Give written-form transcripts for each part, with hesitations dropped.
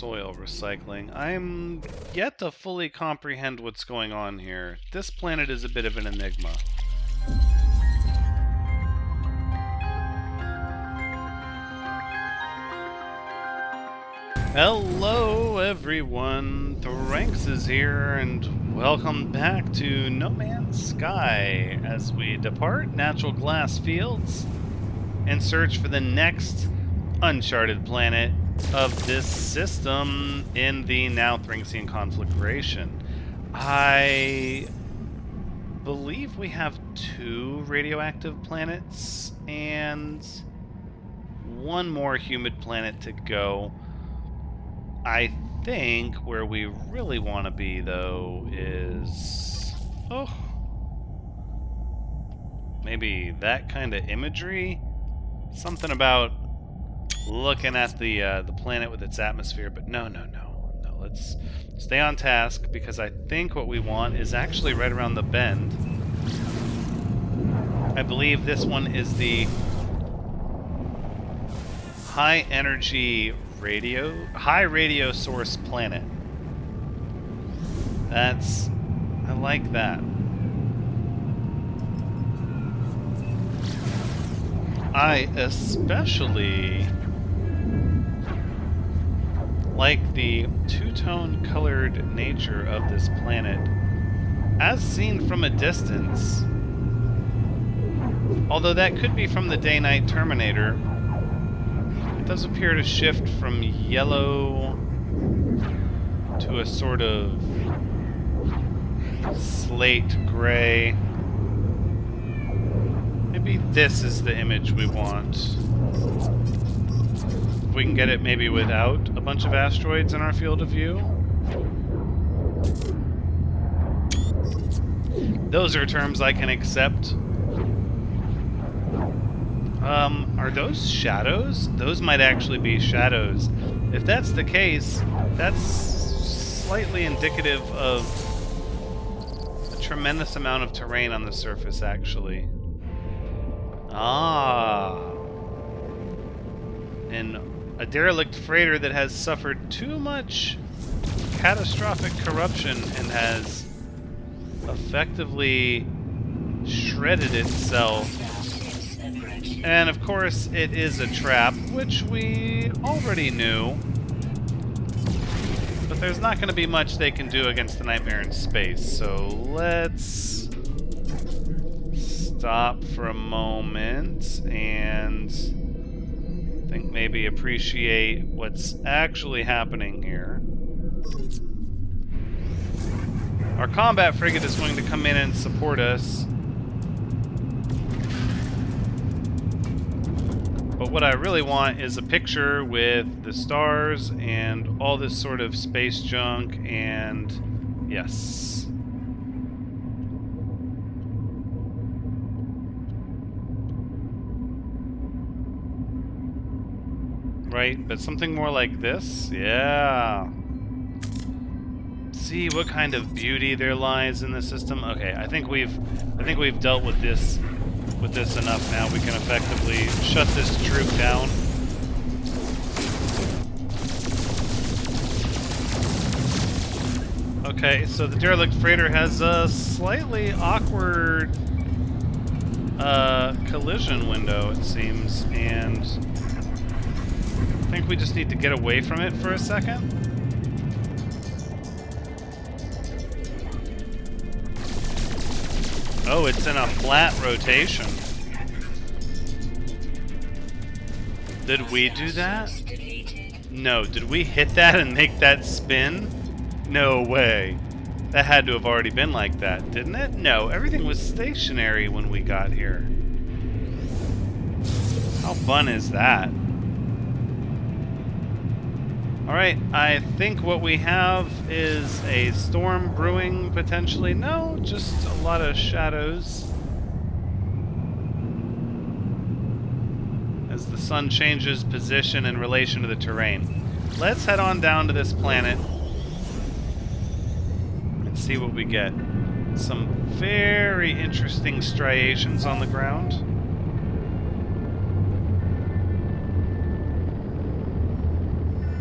Soil recycling. I'm yet to fully comprehend what's going on here. This planet is a bit of an enigma. Hello everyone, Thranx is here, and welcome back to No Man's Sky as we depart natural glass fields and search for the next uncharted planet of this system in the now Thranxian conflagration. I believe we have 2 radioactive planets and 1 more humid planet to go. I think where we really want to be, though, is... oh, maybe that kind of imagery? Something about looking at the planet with its atmosphere, but no, let's stay on task, because I think what we want is actually right around the bend. I believe this one is the high energy high radio source planet. I like that. I especially like the two-tone colored nature of this planet as seen from a distance. Although that could be from the day-night Terminator, it does appear to shift from yellow to a sort of slate gray. Maybe this is the image we want. If we can get it maybe without a bunch of asteroids in our field of view. Those are terms I can accept. Are those shadows? Those might actually be shadows. If that's the case, that's slightly indicative of a tremendous amount of terrain on the surface, actually. Ah. And a derelict freighter that has suffered too much catastrophic corruption and has effectively shredded itself. And of course, it is a trap, which we already knew. But there's not going to be much they can do against the Nightmare in space, so let's stop for a moment and think maybe appreciate what's actually happening here. Our combat frigate is going to come in and support us. But what I really want is a picture with the stars and all this sort of space junk, and yes. Right, but something more like this? Yeah. See what kind of beauty there lies in the system. Okay, I think we've dealt with this enough now. We can effectively shut this troop down. Okay, so the derelict freighter has a slightly awkward collision window, it seems, and I think we just need to get away from it for a second. Oh, it's in a flat rotation. Did we do that? No, did we hit that and make that spin? No way. That had to have already been like that, didn't it? No, everything was stationary when we got here. How fun is that? Alright, I think what we have is a storm brewing, potentially. No, just a lot of shadows. As the sun changes position in relation to the terrain. Let's head on down to this planet and see what we get. Some very interesting striations on the ground.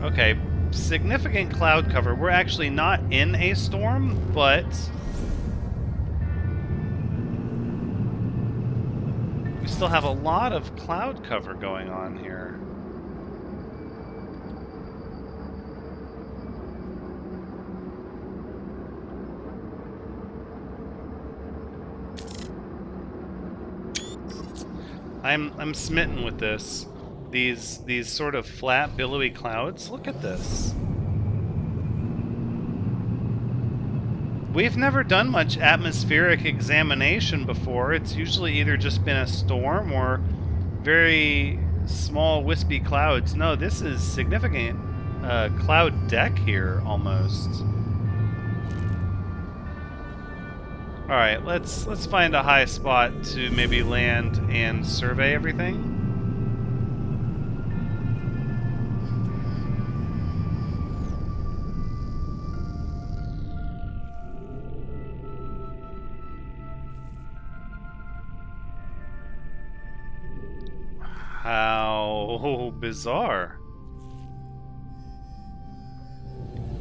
Okay, significant cloud cover. We're actually not in a storm, but we still have a lot of cloud cover going on here. I'm smitten with this. These sort of flat, billowy clouds. Look at this. We've never done much atmospheric examination before. It's usually either just been a storm or very small, wispy clouds. No, this is significant cloud deck here, almost. All right, let's find a high spot to maybe land and survey everything. How bizarre.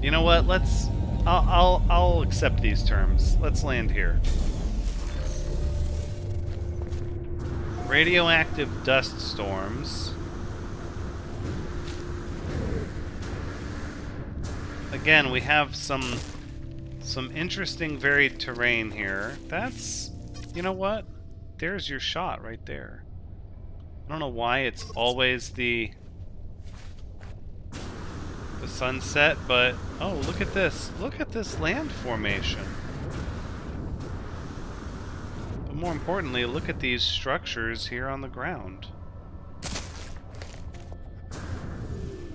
You know what? I'll accept these terms. Let's land here. Radioactive dust storms. Again, we have some interesting varied terrain here. That's, you know what? There's your shot right there. I don't know why it's always the sunset, but oh, look at this. Look at this land formation. But more importantly, look at these structures here on the ground.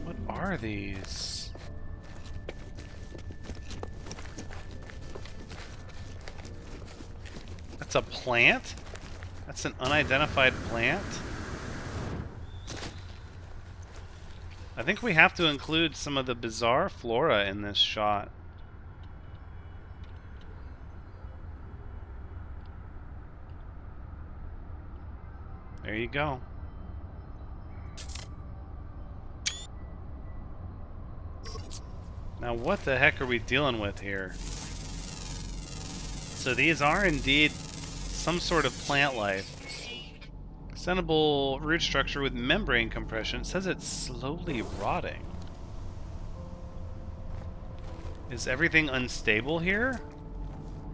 What are these? That's a plant? That's an unidentified plant? I think we have to include some of the bizarre flora in this shot. There you go. Now what the heck are we dealing with here? So these are indeed some sort of plant life. Extendable root structure with membrane compression. It says it's slowly rotting. Is everything unstable here?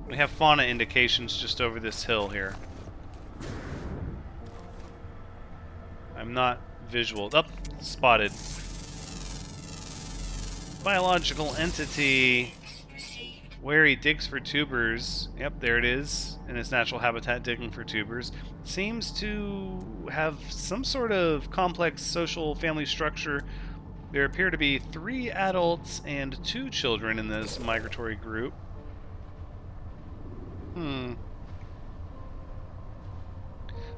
We have fauna indications just over this hill here. I'm not visual. Oh, spotted. Biological entity. Where he digs for tubers. Yep, there it is. In its natural habitat, digging for tubers. Seems to have some sort of complex social family structure. There appear to be 3 adults and 2 children in this migratory group. I've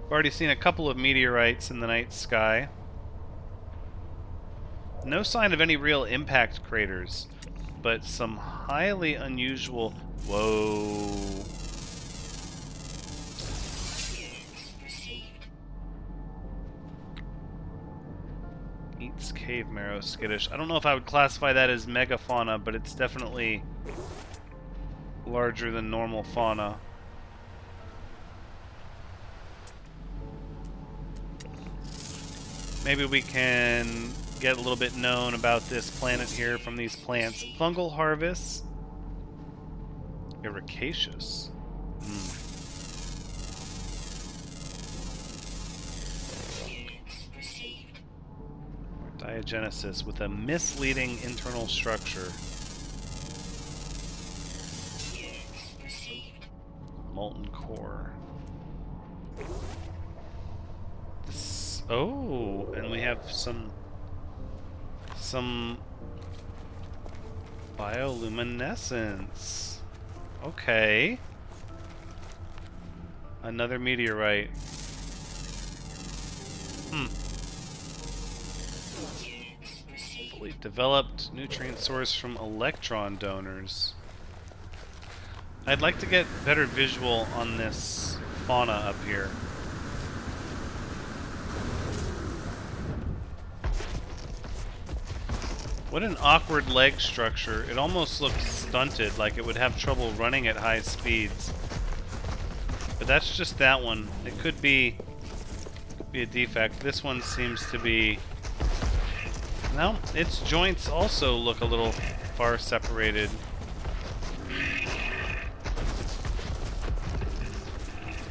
already seen a couple of meteorites in the night sky. No sign of any real impact craters, but some highly unusual... Whoa. Eats cave marrow, skittish. I don't know if I would classify that as megafauna, but it's definitely larger than normal fauna. Maybe we can get a little bit known about this planet here from these plants. Fungal harvests. Ericaceous. Diagenesis with a misleading internal structure. Molten core. Oh, and we have some bioluminescence. Okay. Another meteorite. Fully developed nutrient source from electron donors. I'd like to get better visual on this fauna up here. What an awkward leg structure. It almost looks stunted, like it would have trouble running at high speeds. But that's just that one. It could be a defect. This one seems to be... No, its joints also look a little far separated.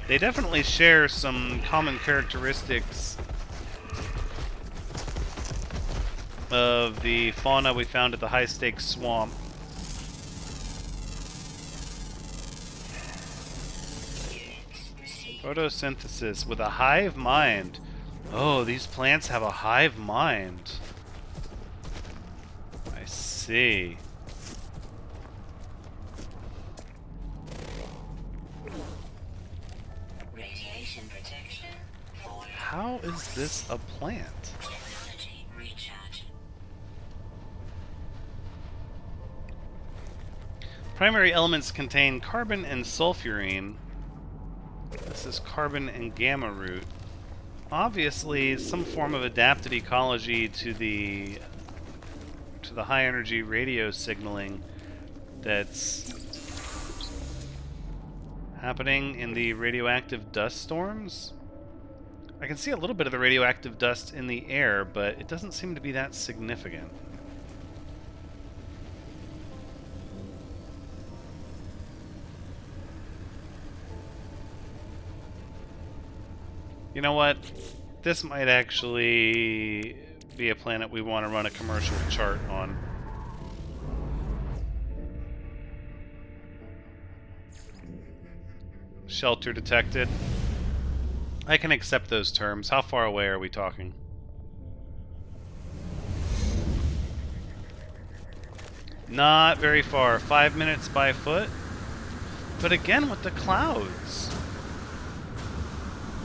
They definitely share some common characteristics of the fauna we found at the high-stakes swamp. Photosynthesis with a hive mind. Oh, these plants have a hive mind. I see. Radiation protection. How is this a plant? Technology recharge. Primary elements contain carbon and sulfurine. This is carbon and gamma root. Obviously, some form of adapted ecology to the high energy radio signaling that's happening in the radioactive dust storms. I can see a little bit of the radioactive dust in the air, but it doesn't seem to be that significant. You know what? This might actually be a planet we want to run a commercial chart on. Shelter detected. I can accept those terms. How far away are we talking? Not very far. 5 minutes by foot. But again, with the clouds.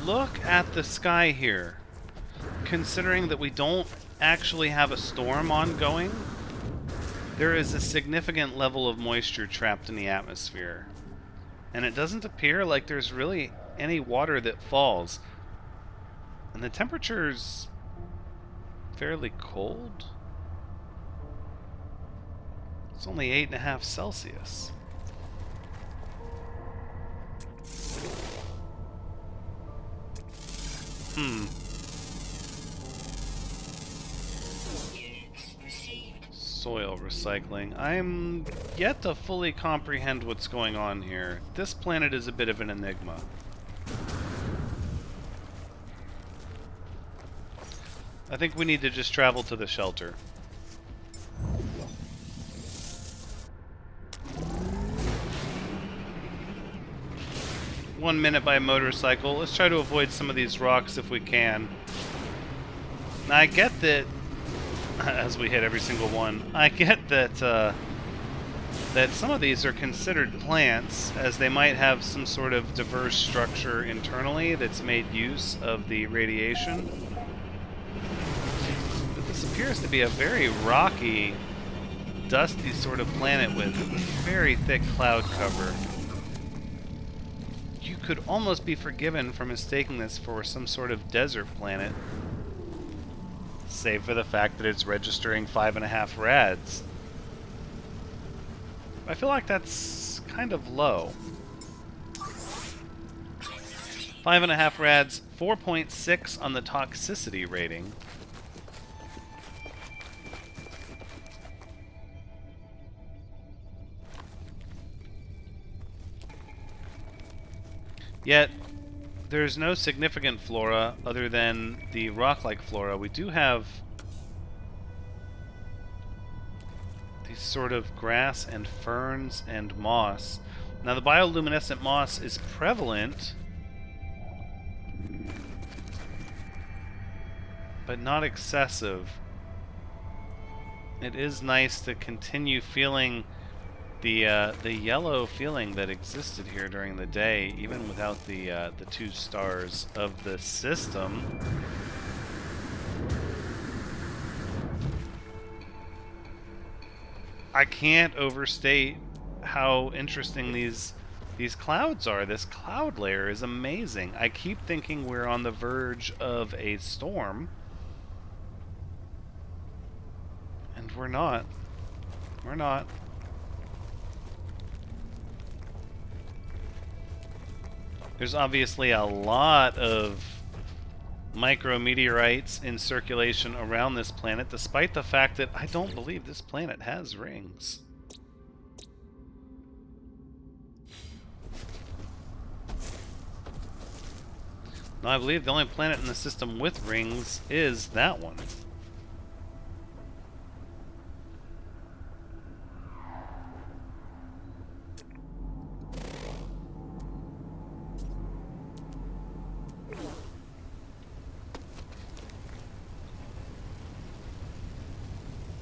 Look at the sky here. Considering that we don't actually have a storm ongoing, there is a significant level of moisture trapped in the atmosphere. And it doesn't appear like there's really any water that falls. And the temperature's fairly cold. It's only 8.5 Celsius. Soil recycling. I'm yet to fully comprehend what's going on here. This planet is a bit of an enigma. I think we need to just travel to the shelter. One minute by motorcycle. Let's try to avoid some of these rocks if we can. Now I get that, as we hit every single one, I get that that some of these are considered plants, as they might have some sort of diverse structure internally that's made use of the radiation. But this appears to be a very rocky, dusty sort of planet with very thick cloud cover. You could almost be forgiven for mistaking this for some sort of desert planet, save for the fact that it's registering 5.5 rads. I feel like that's kind of low. 5.5 rads, 4.6 on the toxicity rating. Yet, there's no significant flora other than the rock-like flora. We do have these sort of grass and ferns and moss. Now, the bioluminescent moss is prevalent, but not excessive. It is nice to continue feeling the yellow feeling that existed here during the day, even without the 2 stars of the system. I can't overstate how interesting these clouds are. This cloud layer is amazing. I keep thinking we're on the verge of a storm, and And we're not. We're not. There's obviously a lot of micrometeorites in circulation around this planet, despite the fact that I don't believe this planet has rings. No, I believe the only planet in the system with rings is that one.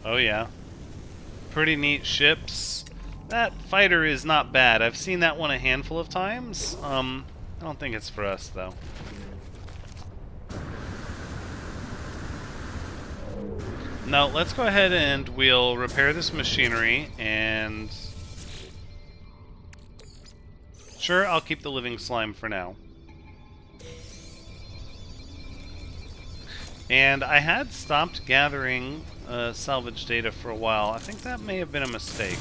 Oh yeah. Pretty neat ships. That fighter is not bad. I've seen that one a handful of times. I don't think it's for us though. Now, let's go ahead and we'll repair this machinery and... Sure, I'll keep the living slime for now. And I had stopped gathering salvage data for a while. I think that may have been a mistake.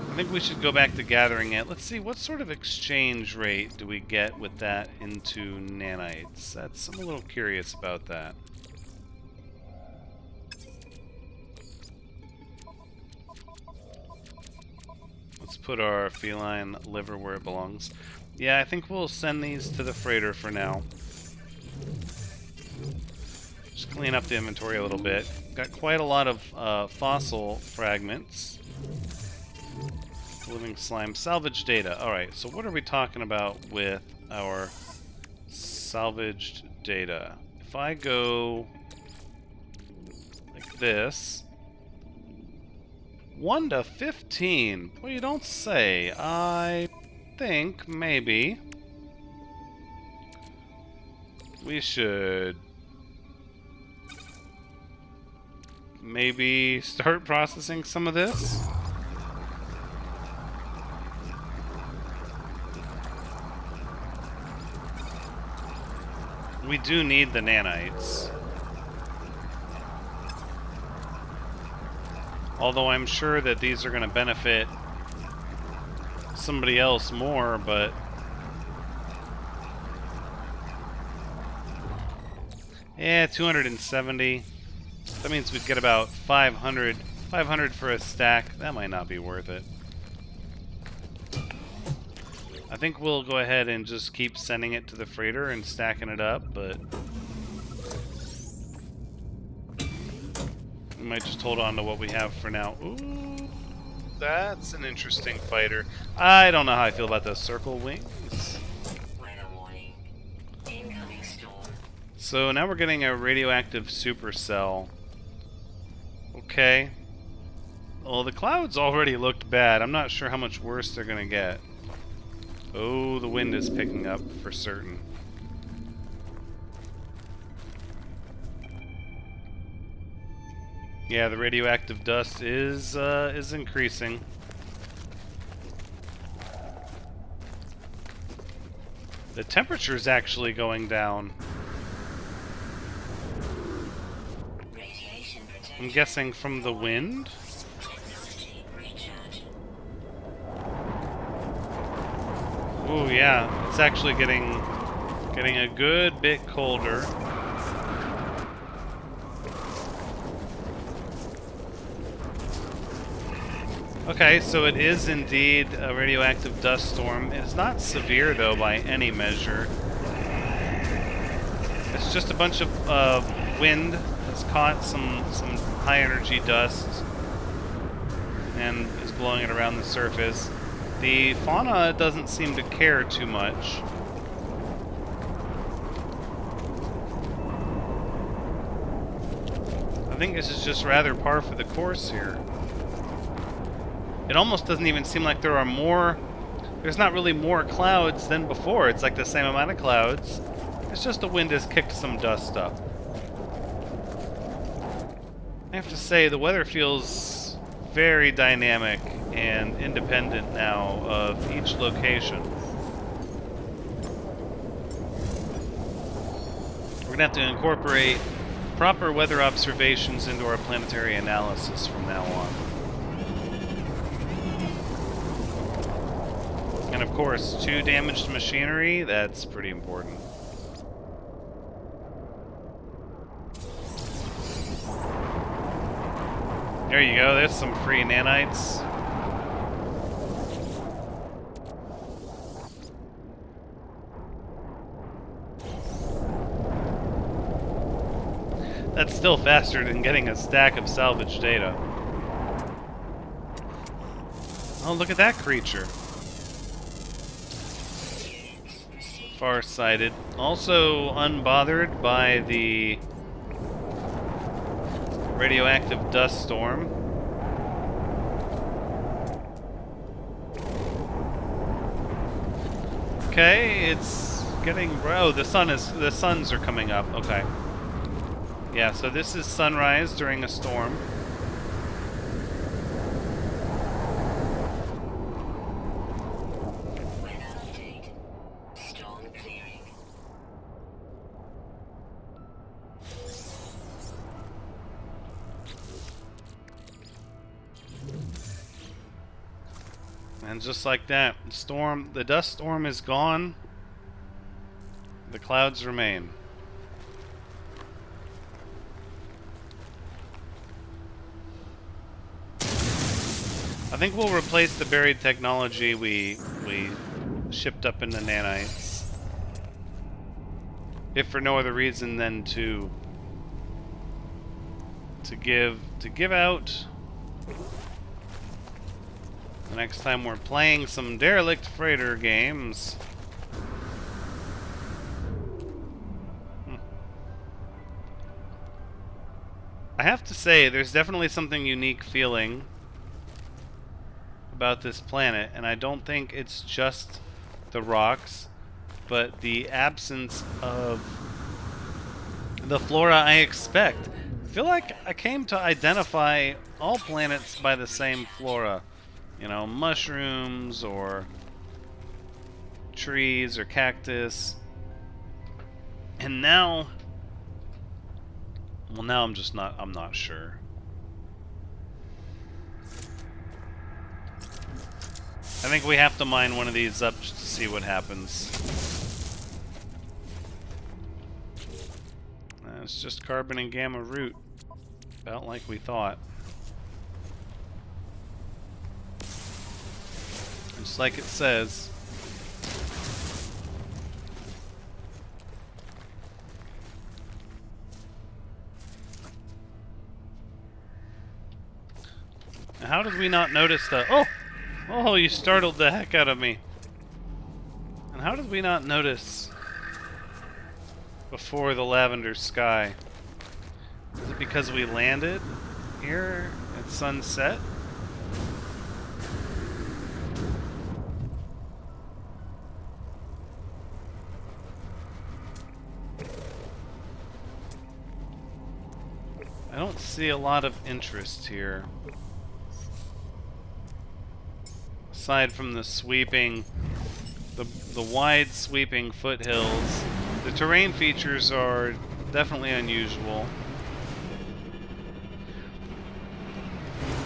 I think we should go back to gathering it. Let's see, what sort of exchange rate do we get with that into nanites? I'm a little curious about that. Let's put our feline liver where it belongs. Yeah, I think we'll send these to the freighter for now. Just clean up the inventory a little bit. Got quite a lot of fossil fragments. Living slime. Salvage data. Alright, so what are we talking about with our salvaged data? If I go like this... 1 to 15. Well, you don't say. I think maybe we should maybe start processing some of this. We do need the nanites. Although I'm sure that these are going to benefit somebody else more, but... Yeah, 270. That means we'd get about 500. 500 for a stack. That might not be worth it. I think we'll go ahead and just keep sending it to the freighter and stacking it up, but... we might just hold on to what we have for now. Ooh, that's an interesting fighter. I don't know how I feel about those circle wings. Weather warning. Incoming storm. So now we're getting a radioactive supercell. Okay. Well, the clouds already looked bad. I'm not sure how much worse they're gonna get. Oh, the wind is picking up for certain. Yeah, the radioactive dust is increasing. The temperature is actually going down. Radiation protection. I'm guessing from the wind. Technology recharge. Ooh, yeah, it's actually getting a good bit colder. Okay, so it is indeed a radioactive dust storm. It's not severe, though, by any measure. It's just a bunch of wind that's caught some high-energy dust and is blowing it around the surface. The fauna doesn't seem to care too much. I think this is just rather par for the course here. It almost doesn't even seem like there are more... There's not really more clouds than before. It's like the same amount of clouds. It's just the wind has kicked some dust up. I have to say, the weather feels very dynamic and independent now of each location. We're going to have to incorporate proper weather observations into our planetary analysis from now on. And of course, 2 damaged machinery, that's pretty important. There you go, there's some free nanites. That's still faster than getting a stack of salvage data. Oh, look at that creature. Far-sighted. Also unbothered by the radioactive dust storm. Okay, it's getting... Oh, the suns are coming up. Okay. Yeah, so this is sunrise during a storm. Weather update. Storm clearing. And just like that, the dust storm is gone. The clouds remain. I think we'll replace the buried technology we shipped up in the nanites. If for no other reason than to give out the next time we're playing some Derelict freighter games. I have to say, there's definitely something unique feeling about this planet, and I don't think it's just the rocks, but the absence of the flora I expect. I feel like I came to identify all planets by the same flora. You know, mushrooms or trees or cactus. And now, well, now I'm not sure. I think we have to mine one of these up just to see what happens. It's just carbon and gamma root. About like we thought. Just like it says. How did we not notice that? Oh! Oh, you startled the heck out of me. And how did we not notice before the lavender sky? Is it because we landed here at sunset? I don't see a lot of interest here. Aside from the sweeping, the wide sweeping foothills, the terrain features are definitely unusual.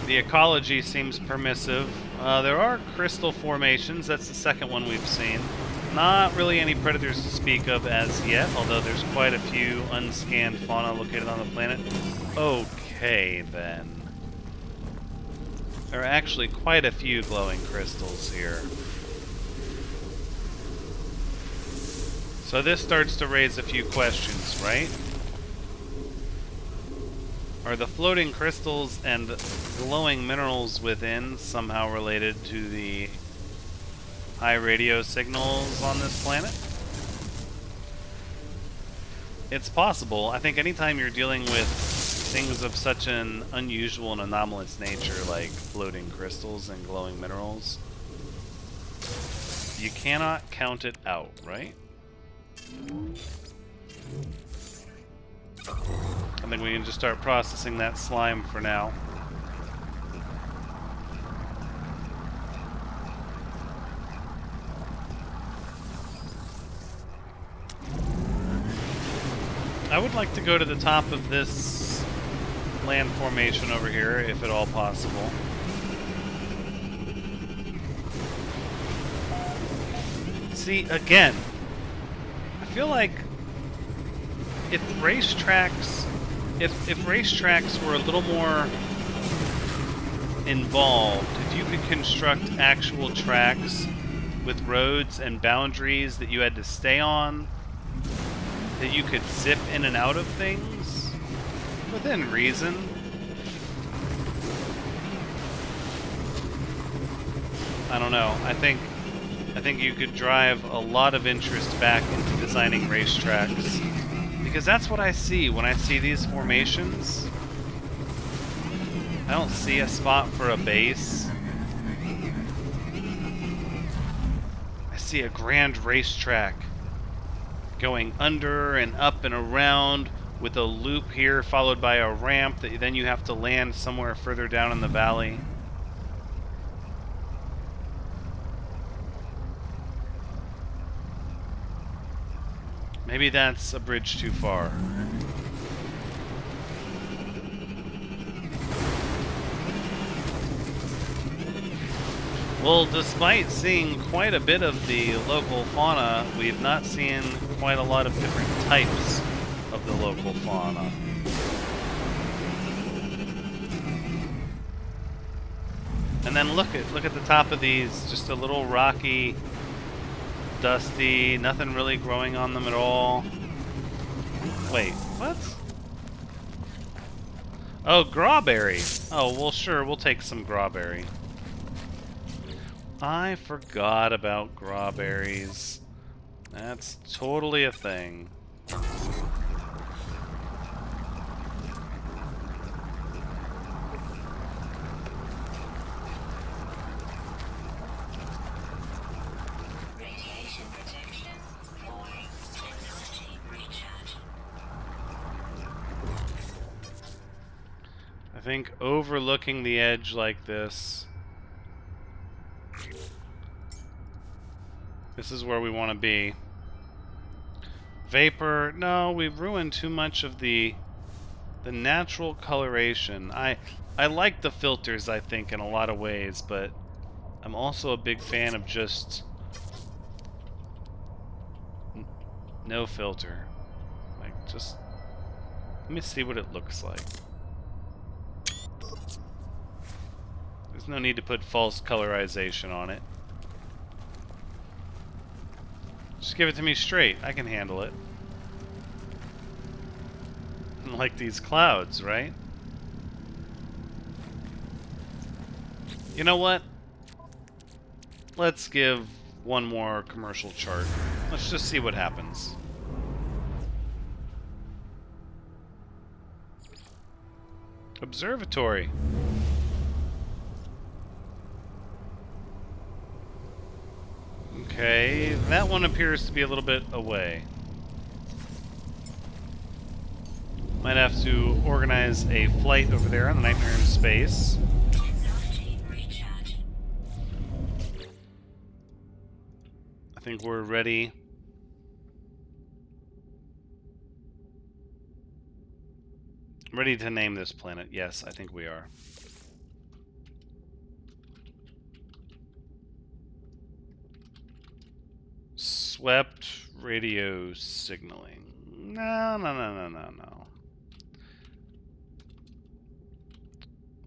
The ecology seems permissive. There are crystal formations, that's the second one we've seen. Not really any predators to speak of as yet, although there's quite a few unscanned fauna located on the planet. Okay, then. There are actually quite a few glowing crystals here. So this starts to raise a few questions, right? Are the floating crystals and glowing minerals within somehow related to the high radio signals on this planet? It's possible. I think anytime you're dealing with things of such an unusual and anomalous nature like floating crystals and glowing minerals, you cannot count it out, right? I think we can just start processing that slime for now. I would like to go to the top of this land formation over here, if at all possible. See, again, I feel like if racetracks were a little more involved, if you could construct actual tracks with roads and boundaries that you had to stay on, that you could zip in and out of things within reason. I don't know. I think you could drive a lot of interest back into designing racetracks, because that's what I see when I see these formations. I don't see a spot for a base. I see a grand racetrack going under and up and around with a loop here followed by a ramp that then you have to land somewhere further down in the valley. Maybe that's a bridge too far. Well, despite seeing quite a bit of the local fauna, we've not seen quite a lot of different types of the local fauna. And then look at the top of these, just a little rocky, dusty, nothing really growing on them at all. Wait, what? Oh, grawberry. Oh, well, sure, we'll take some grawberry. I forgot about grawberries. That's totally a thing. Radiation protection for technology recharge. I think overlooking the edge like this is where we want to be. Vapor, no, we've ruined too much of the natural coloration. I like the filters, I think, in a lot of ways, but I'm also a big fan of just no filter. Like, just let me see what it looks like. There's no need to put false colorization on it. Just give it to me straight. I can handle it. Like these clouds, right? You know what? Let's give one more commercial chart. Let's just see what happens. Observatory. Okay, that one appears to be a little bit away. Might have to organize a flight over there on the Nightmare in Space. Technology recharge. I think we're ready. Ready to name this planet. Yes, I think we are. Swept radio signaling. No.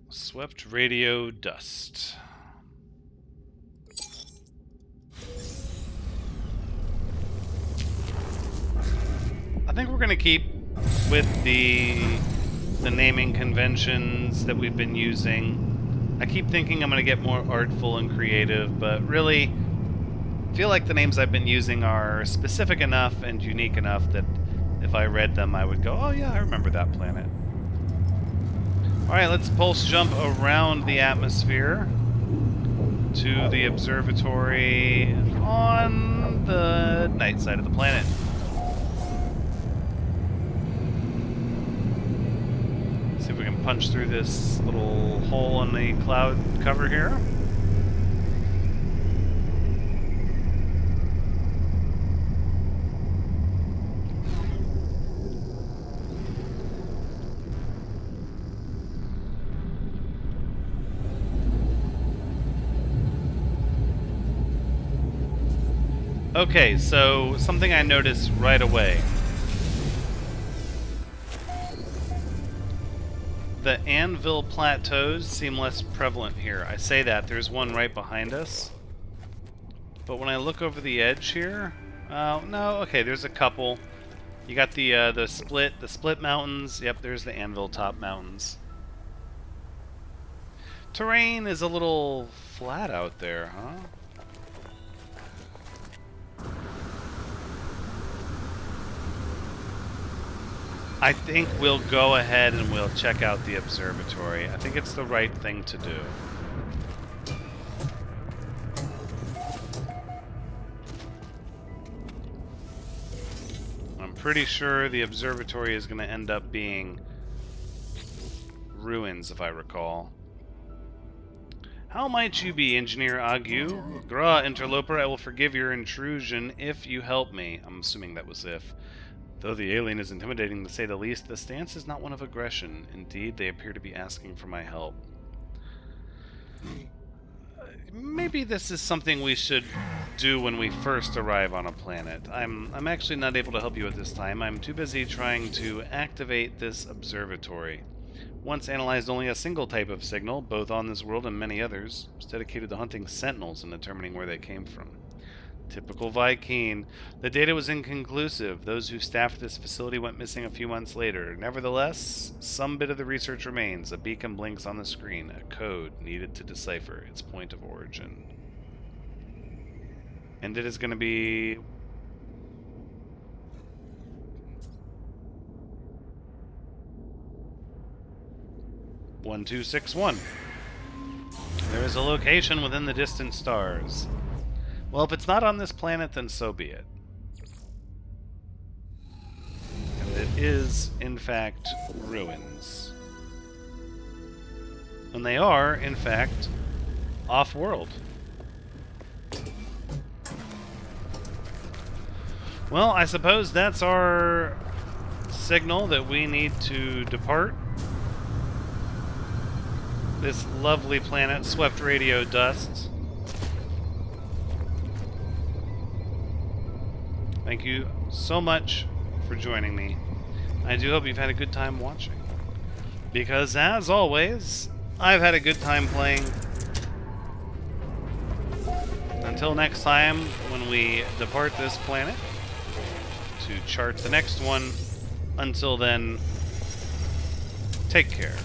Swept radio dust. I think we're going to keep with the naming conventions that we've been using. I keep thinking I'm going to get more artful and creative, but really I feel like the names I've been using are specific enough and unique enough that if I read them I would go, oh yeah, I remember that planet. Alright, let's pulse jump around the atmosphere to the observatory on the night side of the planet. See if we can punch through this little hole in the cloud cover here. Okay, so something I noticed right away. The anvil plateaus seem less prevalent here. I say that, there's one right behind us. But when I look over the edge here, no, okay, there's a couple. You got the split mountains. Yep, there's the anvil top mountains. Terrain is a little flat out there, huh? I think we'll go ahead and we'll check out the observatory. I think it's the right thing to do. I'm pretty sure the observatory is going to end up being ruins, if I recall. How might you be, Engineer Agu? Gra, interloper, I will forgive your intrusion if you help me. I'm assuming that was if. Though the alien is intimidating to say the least, the stance is not one of aggression. Indeed, they appear to be asking for my help. Maybe this is something we should do when we first arrive on a planet. I'm actually not able to help you at this time. I'm too busy trying to activate this observatory. Once analyzed only a single type of signal, both on this world and many others. It's dedicated to hunting sentinels and determining where they came from. Typical Vy'keen. The data was inconclusive. Those who staffed this facility went missing a few months later. Nevertheless, some bit of the research remains. A beacon blinks on the screen, a code needed to decipher its point of origin. And it is going to be 1261. There is a location within the distant stars. Well, if it's not on this planet, then so be it. And it is, in fact, ruins. And they are, in fact, off-world. Well, I suppose that's our signal that we need to depart this lovely planet swept radio dust. Thank you so much for joining me. I do hope you've had a good time watching. Because, as always, I've had a good time playing. Until next time, when we depart this planet to chart the next one, until then, take care.